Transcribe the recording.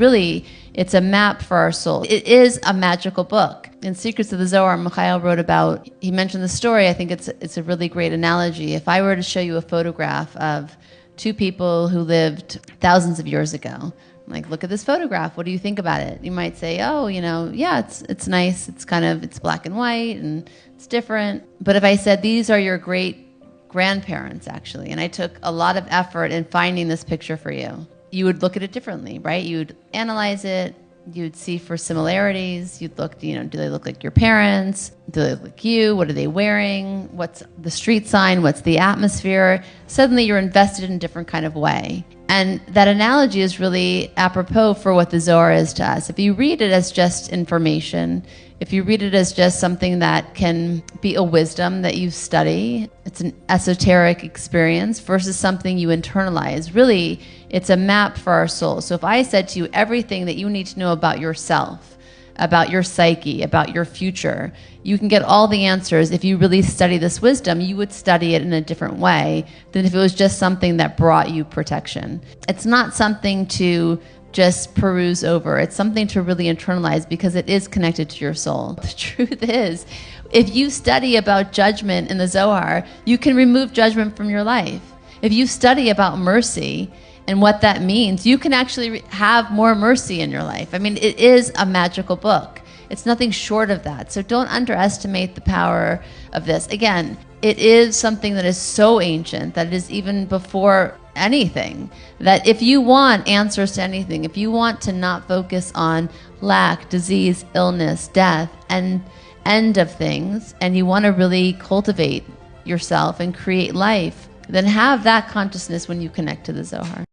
Really, it's a map for our soul. It is a magical book. In Secrets of the Zohar, Mikhail wrote about, he mentioned the story, I think it's a really great analogy. If I were to show you a photograph of two people who lived thousands of years ago, like, look at this photograph, what do you think about it? You might say, oh, yeah, it's nice, it's black and white, and it's different. But if I said, these are your great grandparents, actually, and I took a lot of effort in finding this picture for you, you would look at it differently, right? You'd analyze it, you'd see for similarities, you'd look, do they look like your parents? Do they look like you? What are they wearing? What's the street sign? What's the atmosphere? Suddenly you're invested in a different kind of way. And that analogy is really apropos for what the Zohar is to us. If you read it as just information, if you read it as just something that can be a wisdom that you study, it's an esoteric experience versus something you internalize. Really, it's a map for our soul. So if I said to you everything that you need to know about yourself, about your psyche, about your future, you can get all the answers. If you really study this wisdom, you would study it in a different way than if it was just something that brought you protection. It's not something to just peruse over. It's something to really internalize because it is connected to your soul. The truth is, if you study about judgment in the Zohar, you can remove judgment from your life. If you study about mercy and what that means, you can actually have more mercy in your life. I mean, it is a magical book. It's nothing short of that. So don't underestimate the power of this. Again, it is something that is so ancient that it is even before anything, that if you want answers to anything, if you want to not focus on lack, disease, illness, death, and end of things, and you want to really cultivate yourself and create life, then have that consciousness when you connect to the Zohar.